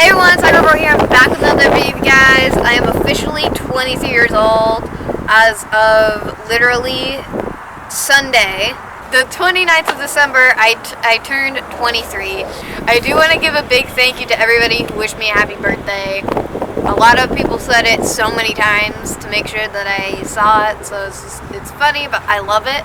Hey everyone, it's over here. I'm back with another video, guys. I am officially 23 years old as of literally Sunday, the 29th of December. I turned 23. I do want to give a big thank you to everybody who wished me a happy birthday. A lot of people said it so many times to make sure that I saw it, so it's funny, but I love it.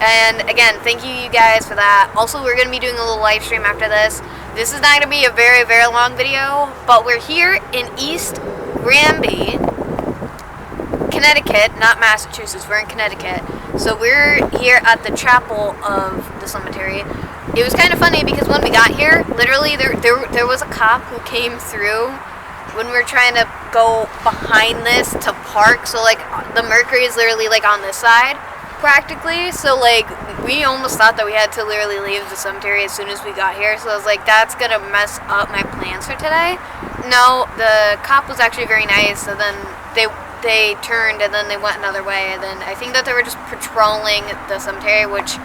And again, thank you guys for that. Also, we're going to be doing a little live stream after this. This is not going to be a very, very long video, but we're here in East Granby, Connecticut, not Massachusetts. We're in Connecticut. So we're here at the chapel of the cemetery. It was kind of funny because when we got here, literally there was a cop who came through when we were trying to go behind this to park. So like the Mercury is literally like on this side practically, so like we almost thought that we had to literally leave the cemetery as soon as we got here, so I was like, that's gonna mess up my plans for today. No, the cop was actually very nice, so then they turned and then they went another way, and then I think that they were just patrolling the cemetery, which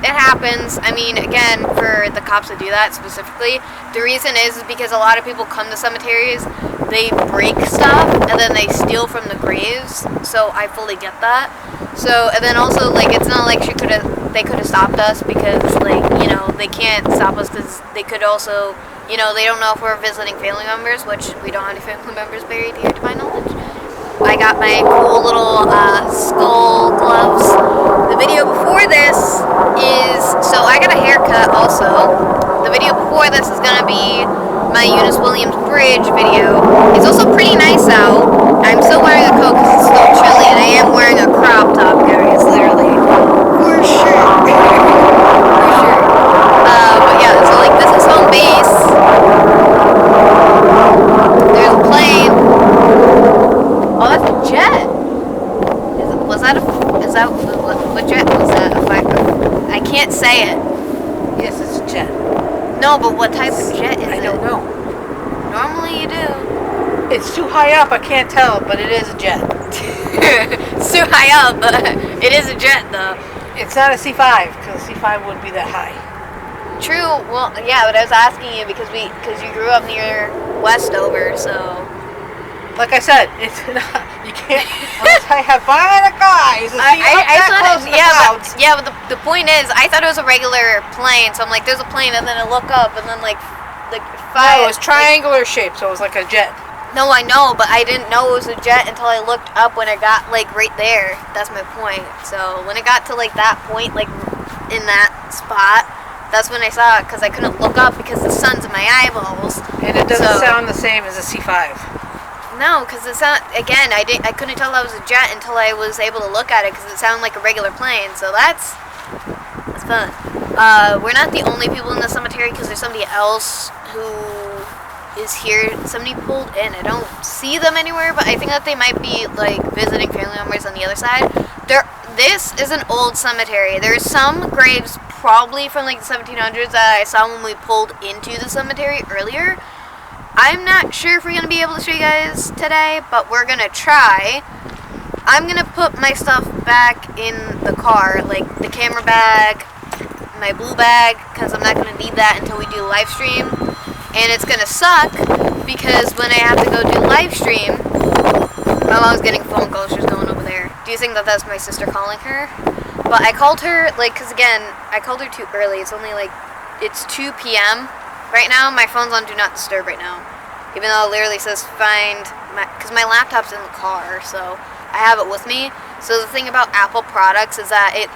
it happens. I mean, again, for the cops to do that specifically, the reason is because a lot of people come to cemeteries, they break stuff and then they steal from the graves, so I fully get that. So, and then also, like, it's not like they could have stopped us because, like, you know, they can't stop us because they could also, you know, they don't know if we're visiting family members, which we don't have any family members buried here to my knowledge. I got my cool little skull gloves. The video before this is, so I got a haircut also. The video before this is going to be my Eunice Williams Bridge video. It's also pretty nice out. I'm still wearing a coat because it's still chilly, and I am wearing a crop top, guys, literally. For sure. For sure. But yeah, so like this is home base. There's a plane. Oh, that's a jet. What jet was that? I can't say it. Yes, it's a jet. No, but what type of jet is it? I don't know. Normally you do. It's too high up, I can't tell, but it is a jet. It's too high up, but it is a jet, though. It's not a C5, because a C5 wouldn't be that high. True. Well, yeah, but I was asking you because you grew up near Westover, so. Like I said, it's not. You can't. Unless I have by the guys. But the point is, I thought it was a regular plane, so I'm like, there's a plane, and then I look up, and then like five. No, it was triangular shaped, so it was like a jet. No, I know, but I didn't know it was a jet until I looked up when it got like right there. That's my point. So when it got to like that point, like in that spot, that's when I saw it, because I couldn't look up because the sun's in my eyeballs. And it doesn't sound the same as a C5. No, because it's not. Again, I couldn't tell that was a jet until I was able to look at it because it sounded like a regular plane. So that's fun. We're not the only people in the cemetery because there's somebody else who is here. Somebody pulled in. I don't see them anywhere, but I think that they might be like visiting family members on the other side. This is an old cemetery. There's some graves probably from like the 1700s that I saw when we pulled into the cemetery earlier. I'm not sure if we're going to be able to show you guys today, but we're going to try. I'm going to put my stuff back in the car, like the camera bag, my blue bag, because I'm not going to need that until we do live stream. And it's going to suck, because when I have to go do live stream, my mom's getting phone calls. She's going over there. Do you think that that's my sister calling her? But I called her, like, because again, I called her too early. It's only like, it's 2 p.m. Right now, my phone's on Do Not Disturb right now. Even though it literally says because my laptop's in the car, so I have it with me. So the thing about Apple products is that it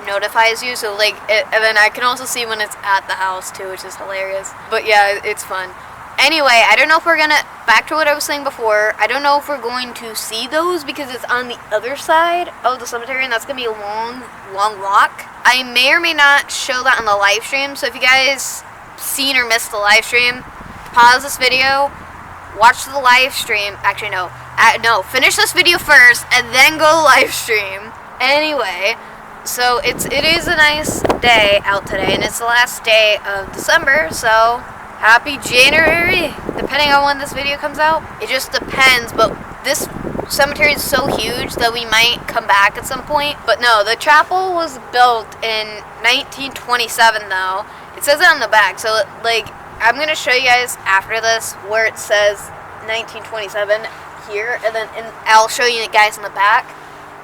notifies you, so like, and then I can also see when it's at the house too, which is hilarious. But yeah, it's fun. Anyway, I don't know if we're gonna, back to what I was saying before, I don't know if we're going to see those because it's on the other side of the cemetery, and that's gonna be a long, long walk. I may or may not show that on the live stream, so if you guys seen or missed the live stream, pause this video, watch the live stream. Actually, no, finish this video first and then go live stream. Anyway, so it is a nice day out today, and it's the last day of December, so happy January, depending on when this video comes out. It just depends, but this cemetery is so huge that we might come back at some point. But no, the chapel was built in 1927 though. It says it on the back, so like I'm gonna show you guys after this where it says 1927 here, and then I'll show you guys in the back.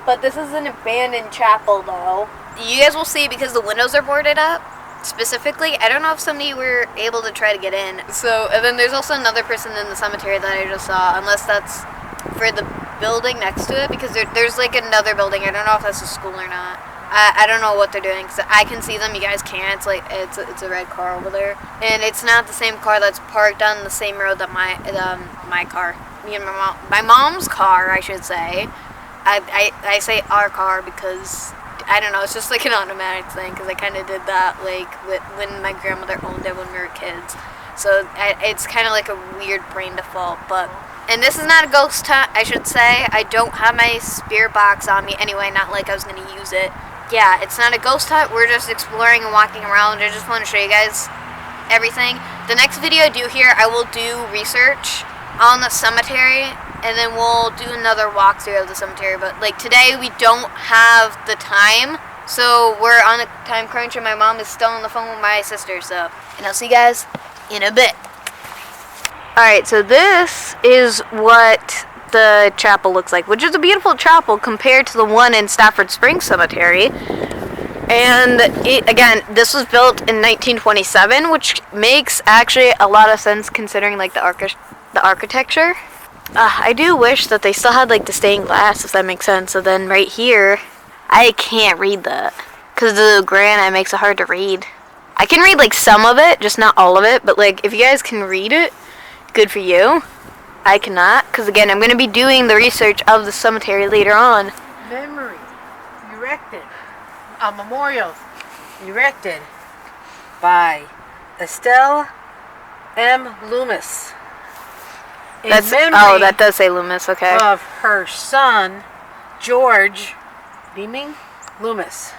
But this is an abandoned chapel, though. You guys will see because the windows are boarded up. Specifically, I don't know if somebody were able to try to get in. So, and then there's also another person in the cemetery that I just saw, unless that's for the building next to it, because there's like another building. I don't know if that's a school or not. I don't know what they're doing, because I can see them, you guys can't. It's like, it's a red car over there. And it's not the same car that's parked on the same road that my car, me and my mom's car, I should say. I say our car because, I don't know, it's just like an automatic thing, because I kind of did that, like, when my grandmother owned it when we were kids. So, it's kind of like a weird brain default, but... And this is not a ghost hunt, I should say. I don't have my spirit box on me anyway, not like I was going to use it. Yeah, it's not a ghost hunt. We're just exploring and walking around. I just want to show you guys everything. The next video I do here, I will do research on the cemetery, and then we'll do another walkthrough of the cemetery. But like today, we don't have the time, so we're on a time crunch, and my mom is still on the phone with my sister. So, and I'll see you guys in a bit. Alright, so this is what the chapel looks like, which is a beautiful chapel compared to the one in Stafford Springs Cemetery. And again, this was built in 1927, which makes actually a lot of sense considering like the architecture. I do wish that they still had like the stained glass, if that makes sense. So then right here, I can't read that because the granite makes it hard to read. I can read like some of it, just not all of it. But like if you guys can read it, good for you. I cannot, because again, I'm going to be doing the research of the cemetery later on. Memory erected. A memorial erected by Estelle M. Loomis. That does say Loomis, okay. Of her son, George Beaming Loomis.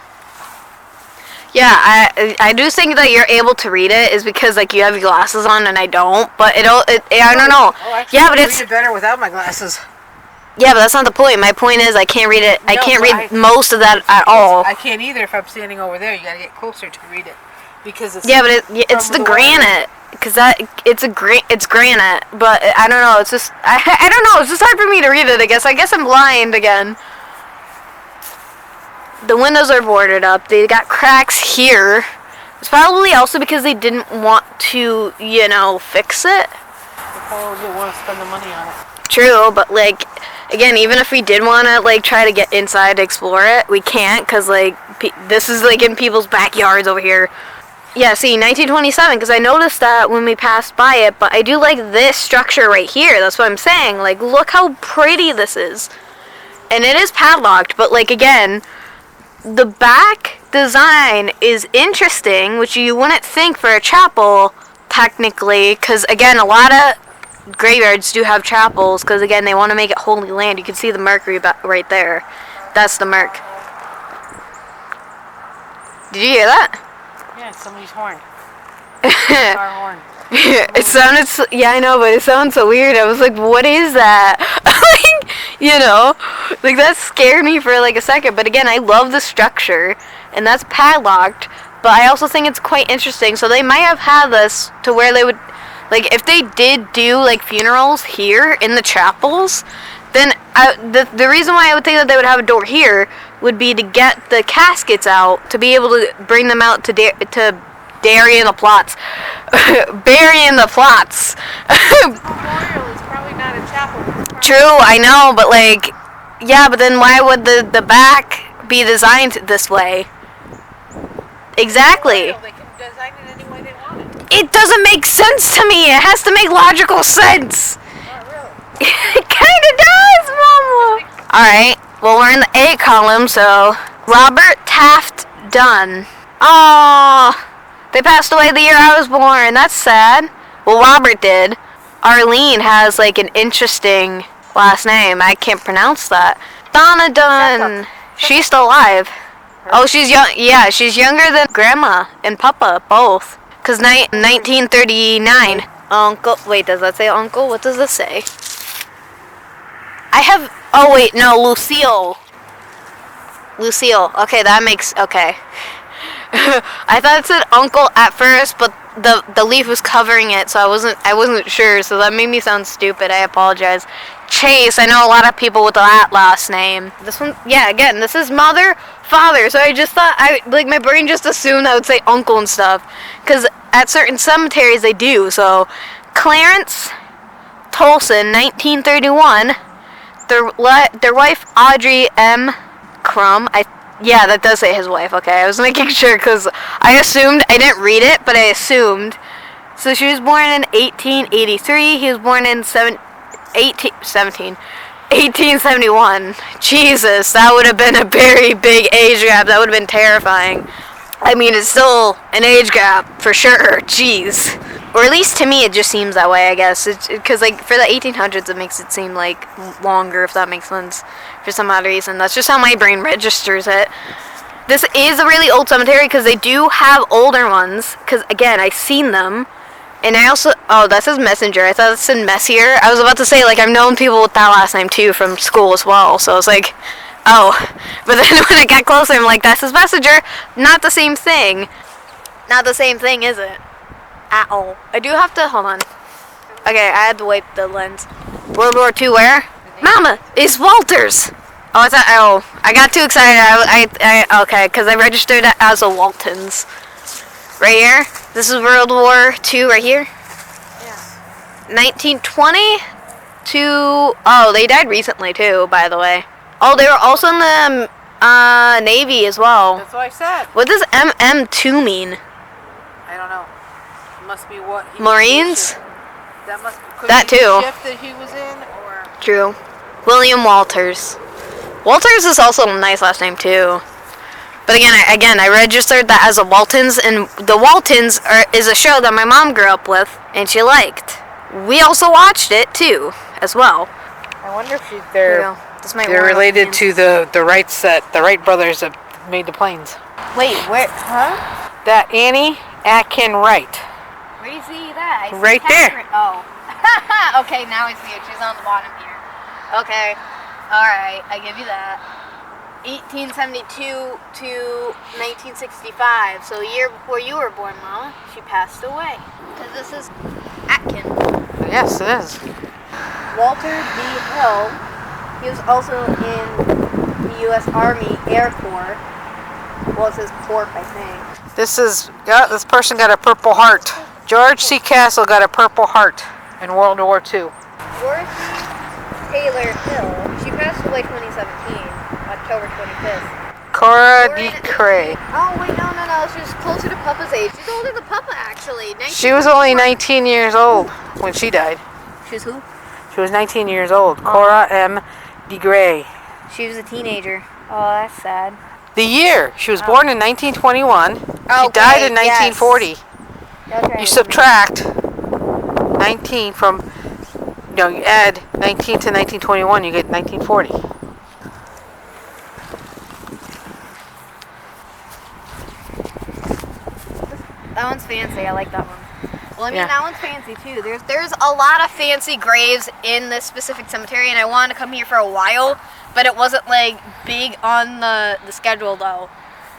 Yeah, I do think that you're able to read it is because like you have your glasses on and I don't, but I don't know. Oh, actually, yeah, but I can read it better without my glasses. Yeah, but that's not the point. My point is I can't read it. I can't read most of that at all. I can't either if I'm standing over there. You gotta get closer to read it because it's it's the granite. Because it's granite, but I don't know. It's just I don't know. It's just hard for me to read it. I guess I'm blind again. The windows are boarded up. They got cracks here. It's probably also because they didn't want to, fix it. They probably didn't want to spend the money on it. True, but like, again, even if we did want to like try to get inside to explore it, we can't because like this is like in people's backyards over here. Yeah, see, 1927, because I noticed that when we passed by it, but I do like this structure right here. That's what I'm saying. Like, look how pretty this is. And it is padlocked, but like, again, the back design is interesting, which you wouldn't think for a chapel, technically, because, again, a lot of graveyards do have chapels, because, again, they want to make it holy land. You can see the Mercury right there. That's the Merc. Did you hear that? Yeah, it's somebody's horn. Car horn. It sounded, I know, but it sounds so weird. I was like, what is that? Like that scared me for like a second. But again, I love the structure, and that's padlocked. But I also think it's quite interesting. So they might have had this to where they would, like, if they did do like funerals here in the chapels, then the reason why I would think that they would have a door here would be to get the caskets out, to be able to bring them out to bury in the plots. Bury in the plots. Memorial is probably not a chapel. True, I know, but like, yeah, but then why would the back be designed this way? Exactly. They can design it any way they want it. It doesn't make sense to me. It has to make logical sense. Not really. It kind of does, Mama. Alright, well, we're in the A column, so Robert Taft Dunn. Aww. They passed away the year I was born. That's sad. Well, Robert did. Arlene has, like, an interesting last name. I can't pronounce that. Donna Dunn. She's still alive. Oh, she's young. Yeah, she's younger than Grandma and Papa, both. Because 1939. Uncle. Wait, does that say uncle? What does this say? Oh, wait, no, Lucille. Lucille. Okay, that makes, okay. I thought it said uncle at first, but the leaf was covering it, so I wasn't sure. So that made me sound stupid. I apologize. Chase. I know a lot of people with that last name. This one, yeah. Again, this is mother, father. So I just thought my brain just assumed I would say uncle and stuff, because at certain cemeteries they do. So Clarence Tolson, 1931. Their wife Audrey M. Crum. Yeah, that does say his wife. Okay, I was making sure because I assumed. I didn't read it, but I assumed. So she was born in 1883. He was born in 1871. Jesus, that would have been a very big age gap. That would have been terrifying. I mean, it's still an age gap for sure. Jeez. Or at least to me, it just seems that way, I guess. Because, like, for the 1800s, it makes it seem, like, longer, if that makes sense. For some odd reason. That's just how my brain registers it. This is a really old cemetery, because they do have older ones. Because, again, I've seen them. And I also... Oh, that says Messenger. I thought it said Messier. I was about to say, like, I've known people with that last name, too, from school as well. So it's like... Oh. But then when I got closer, I'm like, that's his Messenger. Not the same thing. Not the same thing, is it? At all. I do have to... Hold on. Okay, I had to wipe the lens. World War II where? Mama, it's Walters. Oh, I got too excited. Okay, because I registered it as a Waltons. Right here? This is World War II right here? Yeah. 1920 to... Oh, they died recently too, by the way. Oh, they were also in the Navy as well. That's what I said. What does MM2 mean? I don't know. It must be what he Marines? That must be That the too. shift that he was in, or True. William Walters. Walters is also a nice last name too. But again, I registered that as a Waltons, and the Waltons is a show that my mom grew up with, and she liked. We also watched it too, as well. I wonder if they're related to the Wright brothers that made the planes. Wait, where? Huh? That Annie Atkin Wright. Where do you see that? I see Right Catherine. there. Oh. Okay, now I see it. She's on the bottom here. Okay. Alright, I give you that. 1872 to 1965. So a year before you were born, Mama, she passed away. Because this is Atkin. Yes, it is. Walter D. Hill. He was also in the U.S. Army Air Corps. Well, it says Corp, I think. This person got a Purple Heart. George C. Castle got a Purple Heart in World War II. Dorothy Taylor Hill. She passed away 2017, October 25th. Cora D. Cray. Oh, wait, no. She was closer to Papa's age. She's older than Papa, actually. She was only 19 years old when she died. She's who? She was 19 years old. Cora M. D. Gray. She was a teenager. Oh, that's sad. The year. She was born in 1921. She died in 1940. Yes. That's right. You subtract 19 from... No, you add 19 to 1921, you get 1940. That one's fancy. I like that one. Well, I mean, that one's fancy too. There's a lot of fancy graves in this specific cemetery, and I wanted to come here for a while, but it wasn't like big on the schedule though.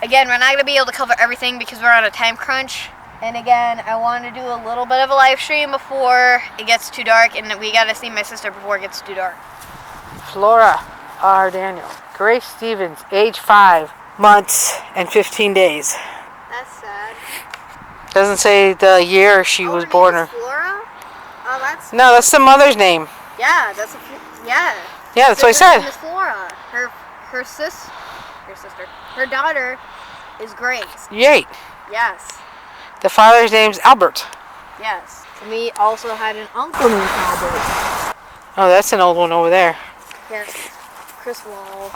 Again, we're not gonna be able to cover everything because we're on a time crunch. And again, I want to do a little bit of a live stream before it gets too dark, and we gotta see my sister before it gets too dark. Flora R. Daniel. Grace Stevens, age 5 months and 15 days. That's sad. Doesn't say the year she was born. Or Flora? Oh, that's... No, that's the mother's name. Yeah, yeah. Yeah, that's what I said. Miss Flora. Her daughter is Grace. Yate. Yes. The father's name's Albert. Yes. We also had an uncle named Albert. Oh, that's an old one over there. Yes. Chris Wall.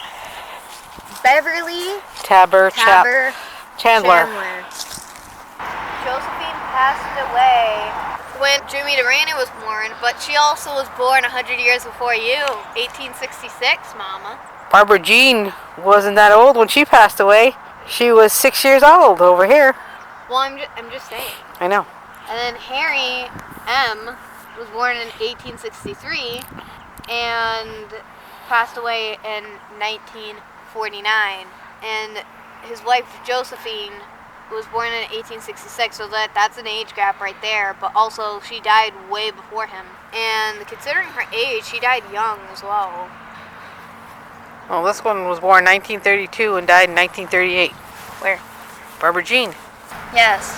Beverly Chandler. Josephine passed away when Jimmy Durante was born, but she also was born 100 years before you, 1866, Mama. Barbara Jean wasn't that old when she passed away. She was 6 years old over here. Well, I'm just saying. I know. And then Harry M. was born in 1863 and passed away in 1949. And his wife Josephine was born in 1866, so that's an age gap right there. But also, she died way before him. And considering her age, she died young as well. Well, this one was born in 1932 and died in 1938. Where? Barbara Jean. Yes.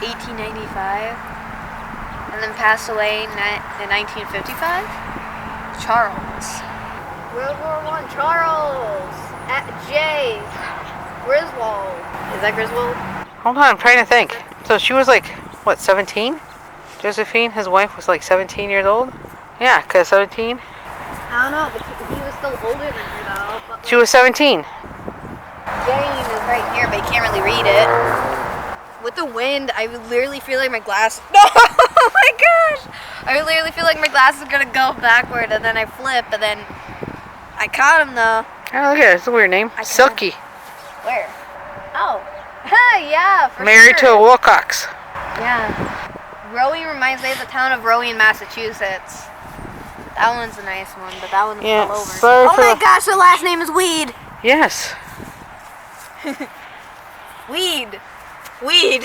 1895. And then passed away in 1955. Charles. World War I. Charles. At J. Griswold. Is that Griswold? Hold on, I'm trying to think. So she was like, what, 17? Josephine, his wife, was like 17 years old? Yeah, because 17. I don't know, but he was still older than her though. But She was 17. Jane is right here, but you can't really read it. With the wind, I literally feel like my glass. No! Oh my gosh! I literally feel like my glass is gonna go backward, and then I flip, and then I caught him though. Oh, look at it. It's a weird name. Silky. Where? Oh. Yeah, for Married to sure. a Wilcox. Yeah. Rowan reminds me of the town of Rowan, Massachusetts. That one's a nice one, but that one's all over. sorry Oh for my the- gosh, the last name is Weed. Yes. Weed. Weed.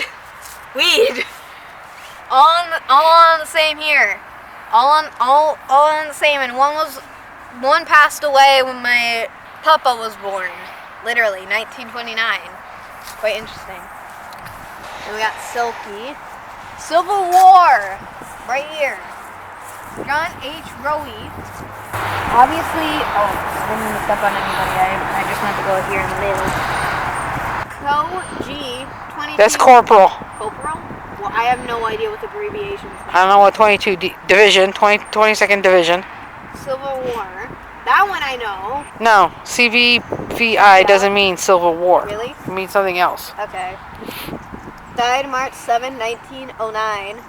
Weed. All on the same here. All on the same, and one passed away when my papa was born. Literally, 1929. Quite interesting. And we got Silky. Civil War. Right here. John H. Rowe. Obviously, I didn't mean to step on anybody. I just wanted to go here in the middle. Co. G. 22. That's Corporal. Corporal? Well, I have no idea what the abbreviations mean. I don't know what 22 Division, 22nd Division. Civil War. That one I know. No, CVVI doesn't mean Civil War. Really? It means something else. Okay. Died March 7, 1909,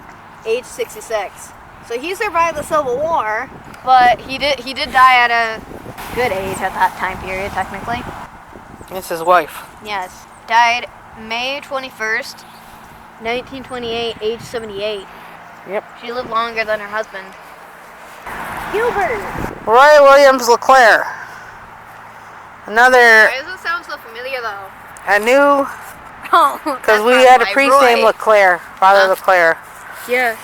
age 66. So he survived the Civil War, but he did die at a good age at that time period, technically. It's his wife. Yes. Died May 21st, 1928, age 78. Yep. She lived longer than her husband. Gilbert! Roy Williams LeClaire. Another, Why does it sound so familiar, though? a new, Oh, because we had a priest named LeClaire, Father LeClaire. Yeah,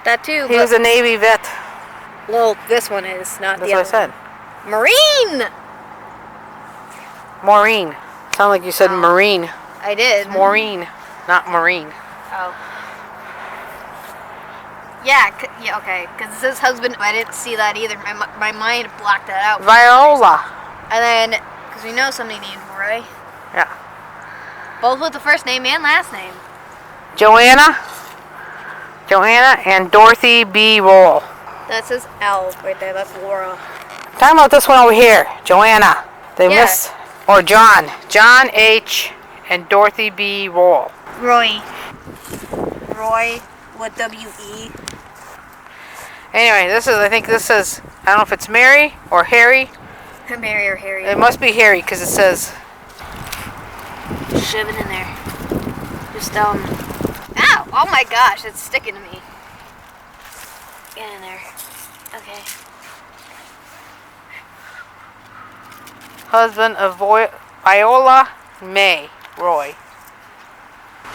that too. He was a Navy vet. Well, this one is not That's the what I other said. one. Marine! Maureen. Sound like you said Oh. Marine. I did. Maureen, not Marine. Oh. Yeah, yeah, okay. Because it says husband, I didn't see that either. My mind blocked that out. Viola. And then, because we know somebody named Roy. Yeah. Both with the first name and last name. Joanna and Dorothy B. Roll. That says L right there. That's Laura. Talking about this one over here, Joanna. They Yeah. missed, or John H. and Dorothy B. Roll. Roy with W-E. Anyway, I think this says, I don't know if it's Mary or Harry. Mary or Harry. It must be Harry because it says, Shove it in there. Just, ow! Oh my gosh, it's sticking to me. Get in there. Okay. husband of Viola May Roy.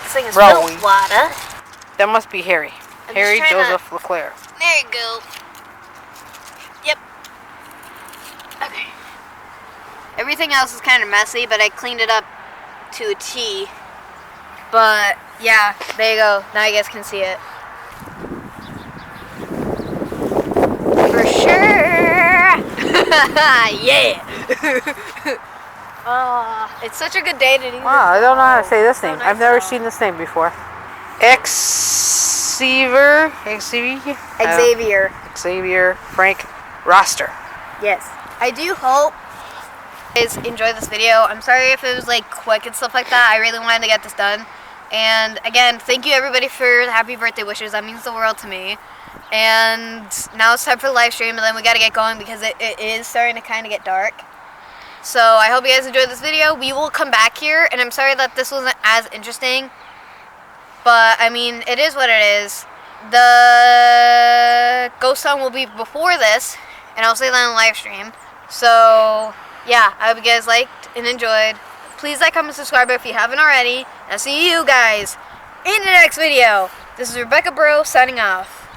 This thing is Roy. filled with water. That must be Harry. I'm Harry just trying to- Joseph LeClaire. There you go. Yep. Okay. Everything else is kind of messy, but I cleaned it up to a T. But, yeah, there you go. Now you guys can see it. For sure! Yeah! It's such a good day to do this. Wow, I don't know how to say this So name. nice I've never though. seen this name before. Xavier Frank Roster. Yes. I do hope you guys enjoy this video. I'm sorry if it was like quick and stuff like that. I really wanted to get this done. And again, thank you everybody for the happy birthday wishes. That means the world to me. And now it's time for the live stream, and then we got to get going because it is starting to kind of get dark. So I hope you guys enjoyed this video. We will come back here, and I'm sorry that this wasn't as interesting. But, I mean, it is what it is. The ghost town will be before this, and I'll say that on the live stream. So, yeah, I hope you guys liked and enjoyed. Please like, comment, subscribe if you haven't already. And I'll see you guys in the next video. This is Rebecca Bro signing off.